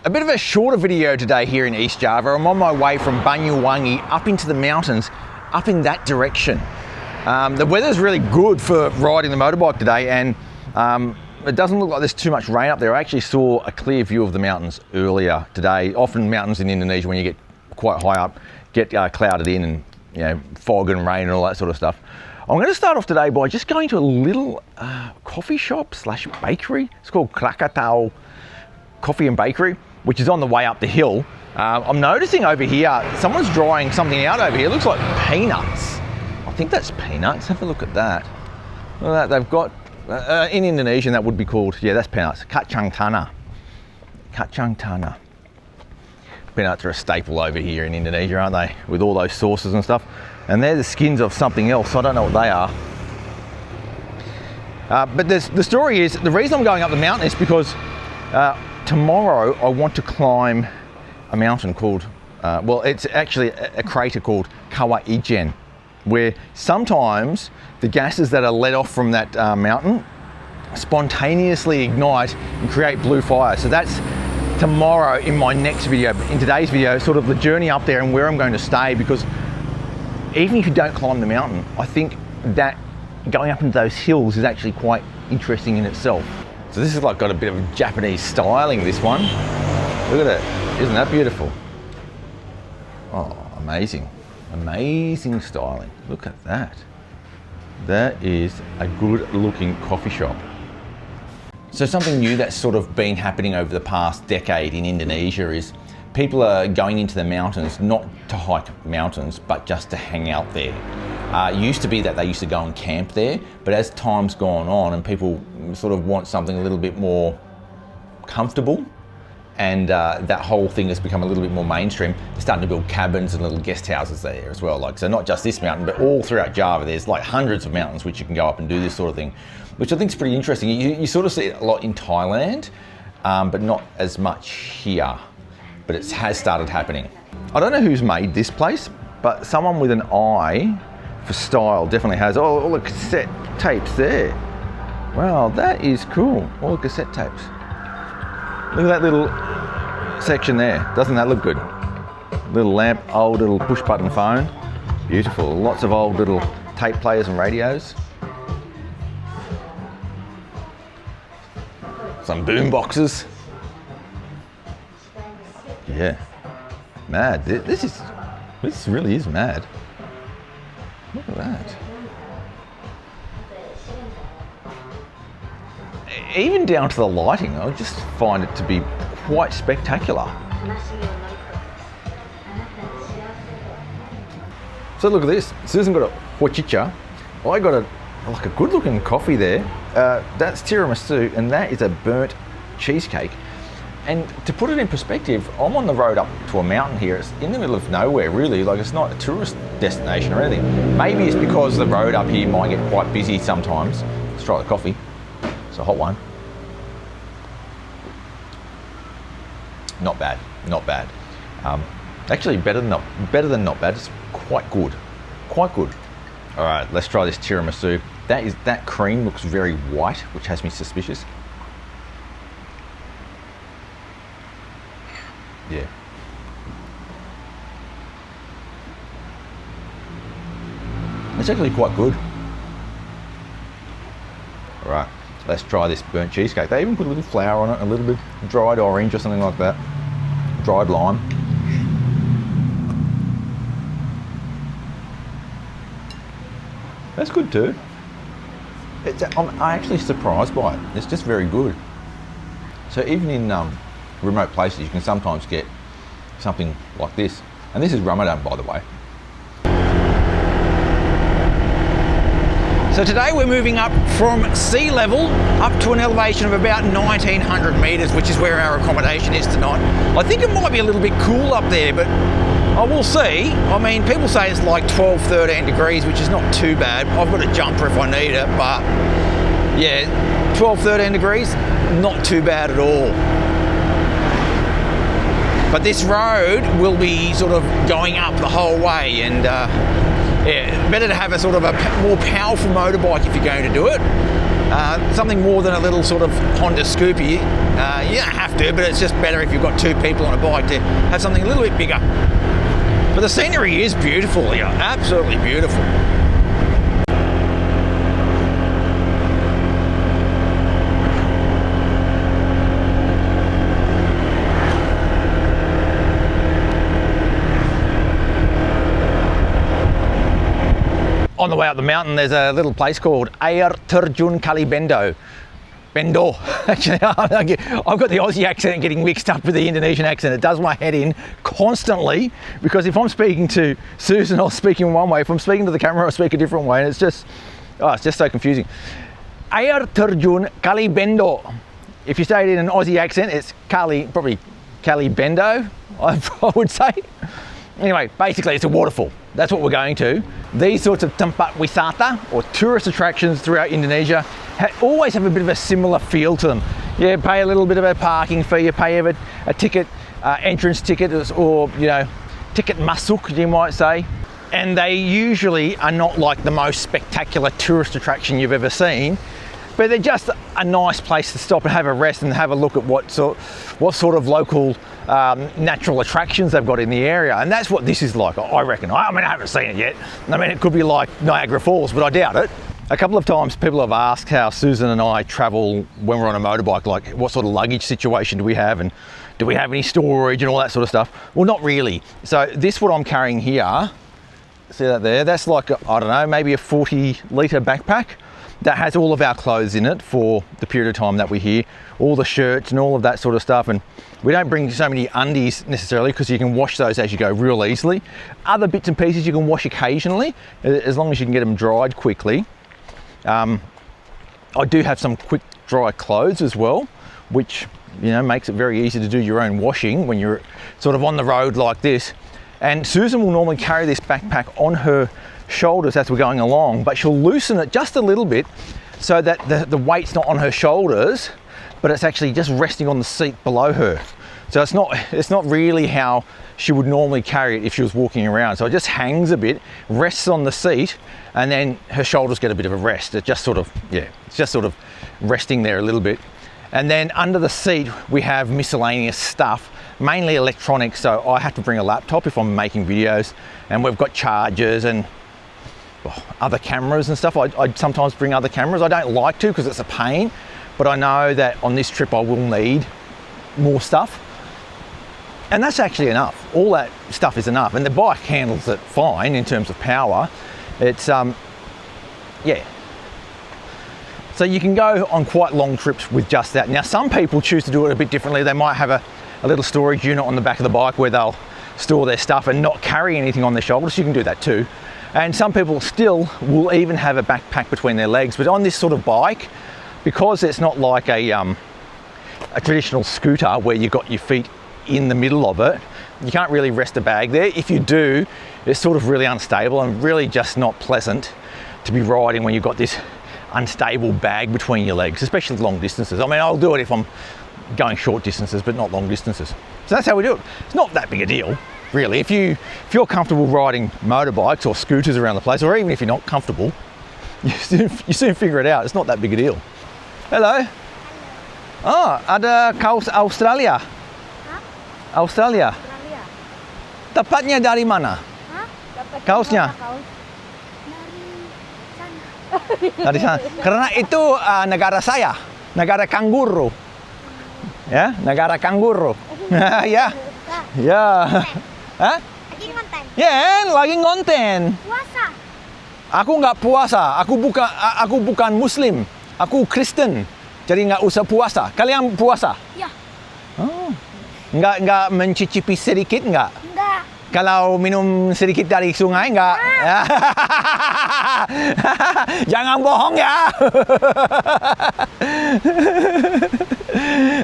A bit of a shorter video today here in East Java. I'm on my way from Banyuwangi up into the mountains, up in that direction. The weather's really good for riding the motorbike today, and it doesn't look like there's too much rain up there. I actually saw a clear view of the mountains earlier today. Often mountains in Indonesia, when you get quite high up, get clouded in and, you know, fog and rain and all that sort of stuff. I'm going to start off today by just going to a little coffee shop slash bakery. It's called Krakatau Coffee and Bakery, which is on the way up the hill. I'm noticing over here, someone's drying something out over here. It looks like peanuts. I think that's peanuts. Have a look at that. Look at that. They've got, in Indonesian, that would be called, yeah, that's peanuts. Kacang tanah. Kacang tanah. Peanuts are a staple over here in Indonesia, aren't they? With all those sauces and stuff. And they're the skins of something else. I don't know what they are. But the story is, the reason I'm going up the mountain is because tomorrow I want to climb a mountain called, well, it's actually a crater called Kawah Ijen, where sometimes the gases that are let off from that mountain spontaneously ignite and create blue fire. So that's tomorrow in my next video. But in today's video, sort of the journey up there and where I'm going to stay, because even if you don't climb the mountain, I think that going up into those hills is actually quite interesting in itself. So this is like got a bit of Japanese styling, this one. Look at it, isn't that beautiful? Oh, amazing. Amazing styling, look at that. That is a good looking coffee shop. So something new that's sort of been happening over the past decade in Indonesia is people are going into the mountains, not to hike mountains, but just to hang out there. It used to be that they used to go and camp there, but as time's gone on and people sort of want something a little bit more comfortable, and that whole thing has become a little bit more mainstream, they're starting to build cabins and little guest houses there as well. Like, so not just this mountain, but all throughout Java, there's like hundreds of mountains which you can go up and do this sort of thing, which I think is pretty interesting. You sort of see it a lot in Thailand, but not as much here, but it has started happening. I don't know who's made this place, but someone with an eye for style definitely has. Oh, all the cassette tapes there. Wow, that is cool. All the cassette tapes. Look at that little section there. Doesn't that look good? Little lamp, old little push button phone. Beautiful. Lots of old little tape players and radios. Some boom boxes. Yeah. Mad. This really is mad. Look at that. Even down to the lighting, I just find it to be quite spectacular. So look at this. Susan got a huachicha. I got like a good looking coffee there. That's tiramisu, and that is a burnt cheesecake. And to put it in perspective, I'm on the road up to a mountain here. It's in the middle of nowhere, really. Like, it's not a tourist destination or anything. Maybe it's because the road up here might get quite busy sometimes. Let's try the coffee. It's a hot one. Not bad, not bad. Actually, better than not bad. It's quite good, quite good. All right, let's try this tiramisu. That cream looks very white, which has me suspicious. Yeah. It's actually quite good. All right, let's try this burnt cheesecake. They even put a little flour on it, a little bit dried orange or something like that. Dried lime. That's good too. I'm actually surprised by it. It's just very good. So even in remote places, you can sometimes get something like this. And this is Ramadan, by the way. So today we're moving up from sea level up to an elevation of about 1900 meters, which is where our accommodation is tonight. I think it might be a little bit cool up there, but I will see. I mean, people say it's like 12, 13 degrees, which is not too bad. I've got a jumper if I need it, but yeah, 12, 13 degrees, not too bad at all. But this road will be sort of going up the whole way, and yeah, better to have a sort of a more powerful motorbike if you're going to do it. Something more than a little sort of Honda Scoopy. You don't have to, but it's just better if you've got two people on a bike to have something a little bit bigger. But the scenery is beautiful here, absolutely beautiful. On the way up the mountain, there's a little place called Air Terjun Kali Bendo. Bendo. Actually, I've got the Aussie accent getting mixed up with the Indonesian accent. It does my head in constantly, because if I'm speaking to Susan, I'll speak in one way. If I'm speaking to the camera, I'll speak a different way. And it's just so confusing. Air Terjun Kali Bendo. If you say it in an Aussie accent, it's probably Kali Bendo, I would say. Anyway, basically it's a waterfall. That's what we're going to. These sorts of tempat wisata, or tourist attractions throughout Indonesia, always have a bit of a similar feel to them. You pay a little bit of a parking fee, you pay a ticket, entrance ticket, or ticket masuk, you might say. And they usually are not like the most spectacular tourist attraction you've ever seen, but they're just a nice place to stop and have a rest and have a look at what sort of local natural attractions they've got in the area. And that's what this is like, I reckon. I mean, I haven't seen it yet. I mean, it could be like Niagara Falls, but I doubt it. A couple of times people have asked how Susan and I travel when we're on a motorbike, like what sort of luggage situation do we have, and do we have any storage and all that sort of stuff? Well, not really. So this, what I'm carrying here, see that there? That's like, I don't know, maybe a 40-litre backpack that has all of our clothes in it for the period of time that we're here, all the shirts and all of that sort of stuff. And we don't bring so many undies necessarily, because you can wash those as you go real easily. Other bits and pieces you can wash occasionally, as long as you can get them dried quickly. I do have some quick dry clothes as well, which makes it very easy to do your own washing when you're sort of on the road like this. And Susan will normally carry this backpack on her shoulders as we're going along, but she'll loosen it just a little bit so that the weight's not on her shoulders, but it's actually just resting on the seat below her. So it's not really how she would normally carry it if she was walking around. So it just hangs a bit, rests on the seat, and then her shoulders get a bit of a rest. It's just sort of resting there a little bit. And then under the seat we have miscellaneous stuff, mainly electronics. So I have to bring a laptop if I'm making videos, and we've got chargers and other cameras and stuff. I sometimes bring other cameras. I don't like to because it's a pain, but I know that on this trip I will need more stuff. And that's actually enough. All that stuff is enough. And the bike handles it fine in terms of power. It's, yeah. So you can go on quite long trips with just that. Now, some people choose to do it a bit differently. They might have a little storage unit on the back of the bike where they'll store their stuff and not carry anything on their shoulders. You can do that too. And some people still will even have a backpack between their legs. But on this sort of bike, because it's not like a traditional scooter where you've got your feet in the middle of it, you can't really rest a bag there. If you do, it's sort of really unstable and really just not pleasant to be riding when you've got this unstable bag between your legs, especially long distances. I mean, I'll do it if I'm going short distances, but not long distances. So that's how we do it. It's not that big a deal, really. If you're comfortable riding motorbikes or scooters around the place, or even if you're not comfortable, you soon figure it out. It's not that big a deal. Hello. Oh, ada kaos Australia. Hah? Australia. Australia. Dapatnya dari mana? Hah? Dapat Kaosnya? kaos dari sana. Dari sana. Karena itu negara saya, negara kanguru. Ya, negara kanguru. Ya. Ya. Hah? Lagi konten. Ya, lagi ngonten. Puasa. Aku nggak puasa. Aku bukan Muslim. Aku Kristen. Jadi nggak usah puasa. Kalian puasa? Ya. Oh. Nggak mencicipi sedikit nggak? Enggak. Kalau minum sedikit dari sungai nggak? Jangan bohong ya.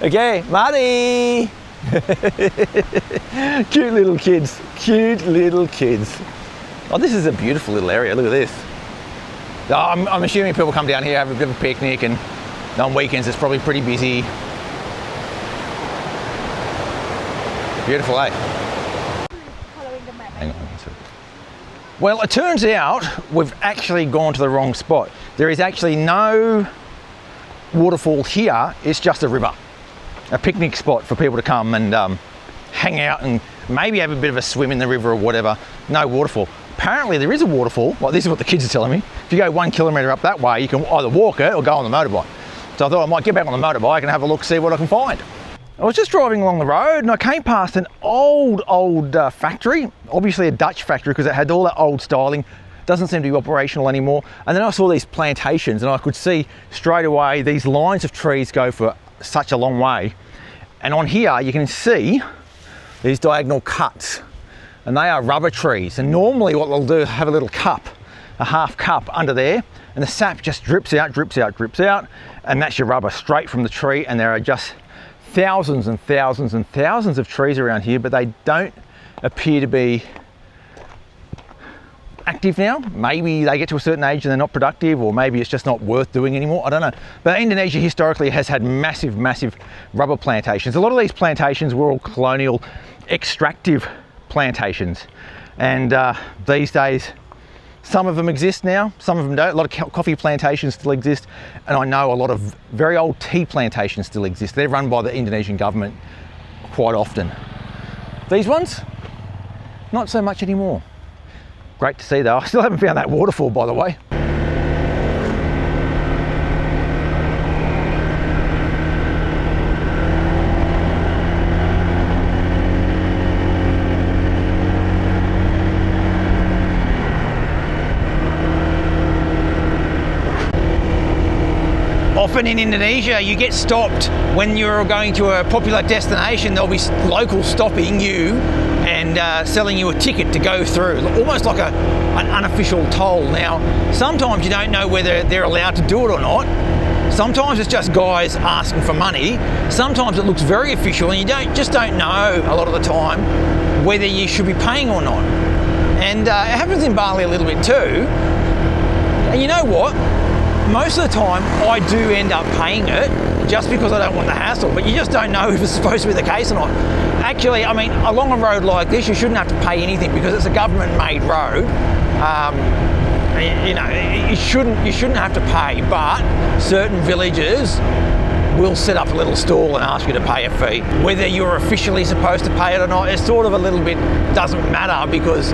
Okay, mari. Cute little kids. Cute little kids. Oh, this is a beautiful little area. Look at this. Oh, I'm assuming people come down here, have a bit of a picnic, and on weekends it's probably pretty busy. Beautiful, eh? Following the map. Hang on. Well, it turns out we've actually gone to the wrong spot. There is actually no waterfall here, it's just a river, a picnic spot for people to come and hang out and maybe have a bit of a swim in the river or whatever. No waterfall. Apparently there is a waterfall. Well, this is what the kids are telling me. If you go 1 kilometre up that way, you can either walk it or go on the motorbike. So I thought I might get back on the motorbike and have a look, see what I can find. I was just driving along the road and I came past an old factory, obviously a Dutch factory because it had all that old styling. Doesn't seem to be operational anymore. And then I saw these plantations and I could see straight away these lines of trees go for such a long way. And on here you can see these diagonal cuts, and they are rubber trees. And normally what they'll do is have a little cup, a half cup under there, and the sap just drips out, drips out, drips out, and that's your rubber straight from the tree. And there are just thousands and thousands and thousands of trees around here, but they don't appear to be active now. Maybe they get to a certain age and they're not productive, or maybe it's just not worth doing anymore. I don't know. But Indonesia historically has had massive, massive rubber plantations. A lot of these plantations were all colonial extractive plantations. And these days, some of them exist now, some of them don't. A lot of coffee plantations still exist. And I know a lot of very old tea plantations still exist. They're run by the Indonesian government quite often. These ones, not so much anymore. Great to see though. I still haven't found that waterfall, by the way. Often in Indonesia, you get stopped when you're going to a popular destination. There'll be locals stopping you and selling you a ticket to go through, almost like an unofficial toll. Now, sometimes you don't know whether they're allowed to do it or not. Sometimes it's just guys asking for money. Sometimes it looks very official, and you just don't know a lot of the time whether you should be paying or not. And it happens in Bali a little bit too. And you know what? Most of the time I do end up paying it just because I don't want the hassle, but you just don't know if it's supposed to be the case or not. Actually, I mean, along a road like this, you shouldn't have to pay anything because it's a government-made road. You know, you shouldn't have to pay, but certain villages will set up a little stall and ask you to pay a fee. Whether you're officially supposed to pay it or not, it's sort of a little bit doesn't matter, because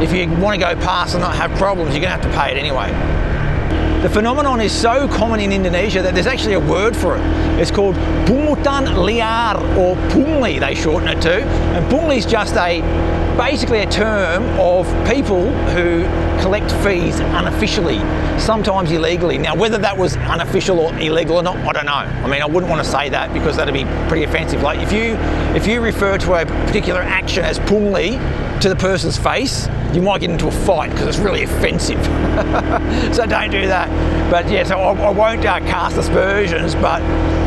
if you want to go past and not have problems, you're going to have to pay it anyway. The phenomenon is so common in Indonesia that there's actually a word for it. It's called pungutan liar, or pungli, they shorten it to. And pungli is just basically a term of people who collect fees unofficially, sometimes illegally. Now, whether that was unofficial or illegal or not, I don't know. I mean, I wouldn't want to say that because that'd be pretty offensive. Like if you refer to a particular action as pungli to the person's face, you might get into a fight because it's really offensive. So don't do that. But yeah, so I won't cast aspersions, but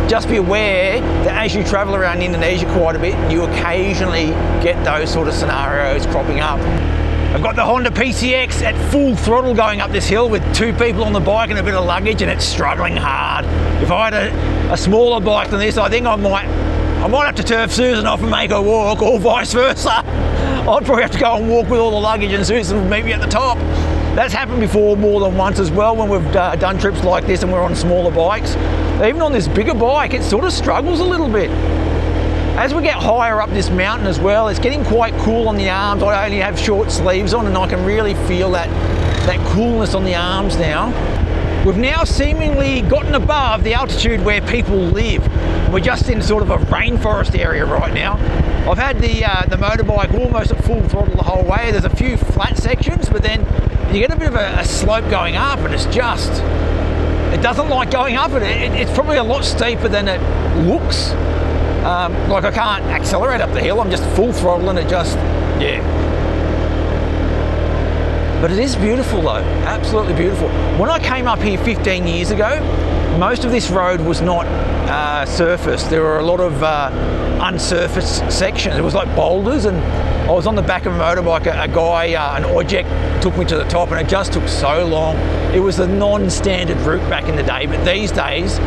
just be aware that as you travel around Indonesia quite a bit, you occasionally get those sort of scenarios cropping up. I've got the Honda PCX at full throttle going up this hill with 2 people on the bike and a bit of luggage, and it's struggling hard. If I had a smaller bike than this, I think I might have to turf Susan off and make her walk, or vice versa. I'd probably have to go and walk with all the luggage and Susan would meet me at the top. That's happened before more than once as well when we've done trips like this and we're on smaller bikes. Even on this bigger bike, it sort of struggles a little bit. As we get higher up this mountain as well, it's getting quite cool on the arms. I only have short sleeves on and I can really feel that coolness on the arms now. We've now seemingly gotten above the altitude where people live. We're just in sort of a rainforest area right now. I've had the motorbike almost at full throttle the whole way. There's a few flat sections, but then you get a bit of a slope going up, and it doesn't like going up. It's probably a lot steeper than it looks. Like I can't accelerate up the hill. I'm just full throttle, and it just, yeah. But it is beautiful though, absolutely beautiful. When I came up here 15 years ago, most of this road was not surfaced. There were a lot of unsurfaced sections. It was like boulders, and I was on the back of a motorbike. A guy, an ojek, took me to the top, and it just took so long. It was a non-standard route back in the day, but these days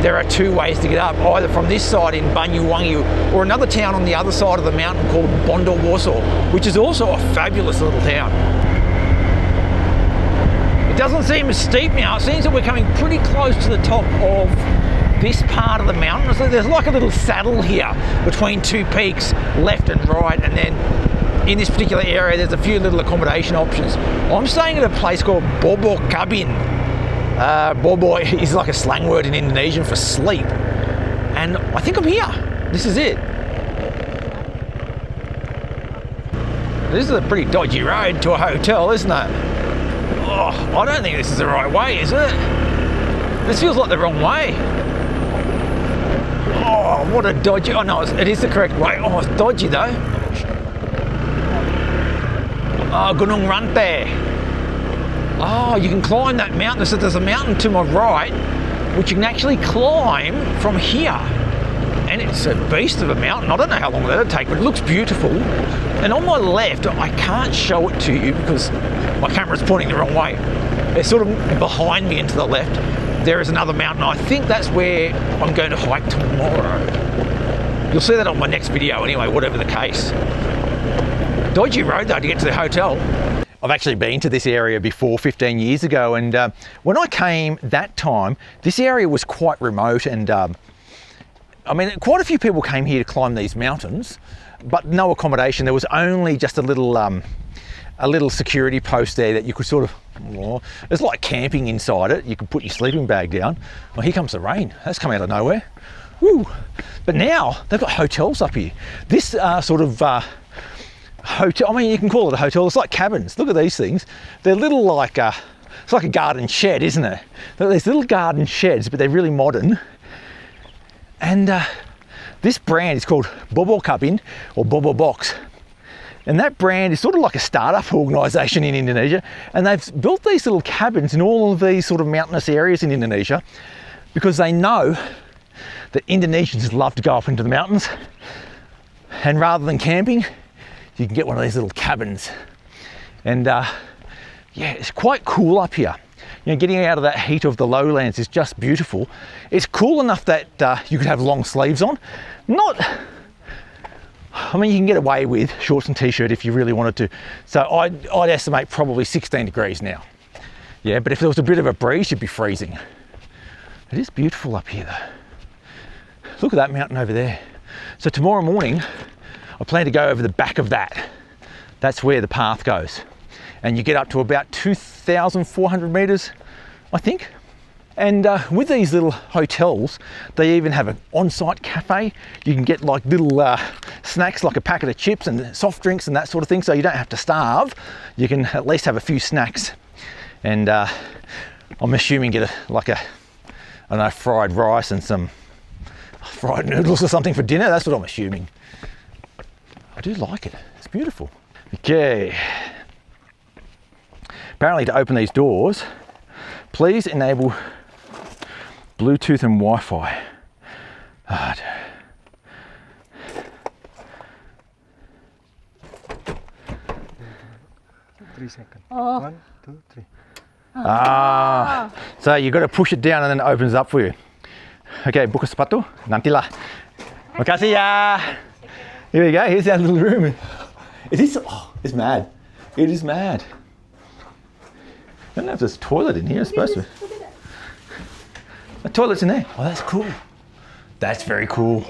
there are 2 ways to get up, either from this side in Banyuwangi or another town on the other side of the mountain called Bondowoso, which is also a fabulous little town. It doesn't seem as steep now. It seems that we're coming pretty close to the top of this part of the mountain. So there's like a little saddle here between two peaks, left and right, and then in this particular area there's a few little accommodation options. I'm staying at a place called Bobo Cabin. Bobo is like a slang word in Indonesian for sleep, and I think I'm here. This is it. This is a pretty dodgy road to a hotel, isn't it? Oh, I don't think this is the right way, is it? This feels like the wrong way. Oh, what a dodgy... Oh no, it is the correct way. Oh, it's dodgy though. Oh, Gunung Rante. Oh, you can climb that mountain. So there's a mountain to my right, which you can actually climb from here. And it's a beast of a mountain. I don't know how long that'll take, but it looks beautiful. And on my left, I can't show it to you because my camera's pointing the wrong way. It's sort of behind me and to the left. There is another mountain. I think that's where I'm going to hike tomorrow. You'll see that on my next video anyway, whatever the case. Dodgy road though to get to the hotel. I've actually been to this area before 15 years ago, and when I came that time, this area was quite remote, and I mean, quite a few people came here to climb these mountains, but no accommodation. There was only just a little security post there that you could sort of, well, it's like camping inside it. You could put your sleeping bag down. Well, here comes the rain. That's come out of nowhere. Woo! But now they've got hotels up here. This sort of hotel, I mean, you can call it a hotel. It's like cabins. Look at these things. They're little like, it's like a garden shed, isn't it? They're these little garden sheds, but they're really modern. And this brand is called Bobo Cabin or Bobo Box. And that brand is sort of like a startup organisation in Indonesia. And they've built these little cabins in all of these sort of mountainous areas in Indonesia because they know that Indonesians love to go up into the mountains. And rather than camping, you can get one of these little cabins. And yeah, it's quite cool up here. You know, getting out of that heat of the lowlands is just beautiful. It's cool enough that you could have long sleeves on. I mean, you can get away with shorts and t-shirt if you really wanted to. So I'd estimate probably 16 degrees now. Yeah, but if there was a bit of a breeze, you'd be freezing. It is beautiful up here though. Look at that mountain over there. So tomorrow morning, I plan to go over the back of that. That's where the path goes. And you get up to about 2,400 meters, I think. And with these little hotels, they even have an on-site cafe. You can get like little snacks, like a packet of chips and soft drinks and that sort of thing, so you don't have to starve. You can at least have a few snacks. And I'm assuming get I don't know, fried rice and some fried noodles or something for dinner. That's what I'm assuming. I do like it. It's beautiful. Okay. Apparently to open these doors, please enable Bluetooth and Wi-Fi. 3 seconds. Oh. 1, 2, 3. So you got to push it down and then it opens up for you. Okay, buka sepatu, nantilah. Makasih ya. Here we go, here's our little room. It is, oh, it's mad. It is mad. I don't know if there's a toilet in here, it's supposed to be. A toilet's in there. Oh, that's cool. That's very cool.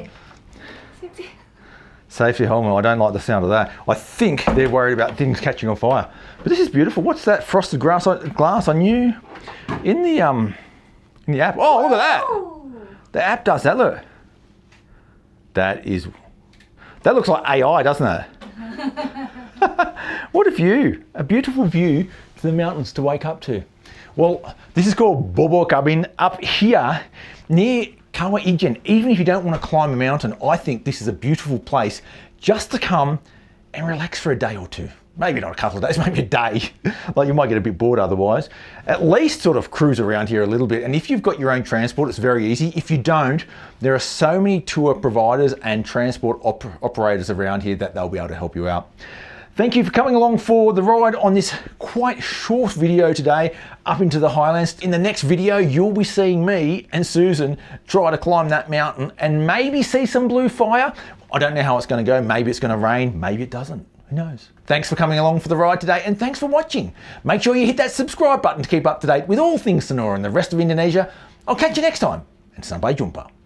Safety helmet, I don't like the sound of that. I think they're worried about things catching on fire. But this is beautiful. What's that frosted glass I knew in the app? Oh, look at that. The app does that, look. That looks like AI, doesn't it? What a view. A beautiful view to the mountains to wake up to. Well, this is called Bobo Cabin up here near Kawah Ijen. Even if you don't want to climb a mountain, I think this is a beautiful place just to come and relax for a day or two. Maybe not a couple of days, maybe a day. Like you might get a bit bored otherwise. At least sort of cruise around here a little bit. And if you've got your own transport, it's very easy. If you don't, there are so many tour providers and transport operators around here that they'll be able to help you out. Thank you for coming along for the ride on this quite short video today up into the highlands. In the next video, you'll be seeing me and Susan try to climb that mountain and maybe see some blue fire. I don't know how it's going to go. Maybe it's going to rain. Maybe it doesn't. Who knows? Thanks for coming along for the ride today and thanks for watching. Make sure you hit that subscribe button to keep up to date with all things Sonora and the rest of Indonesia. I'll catch you next time and sampai jumpa.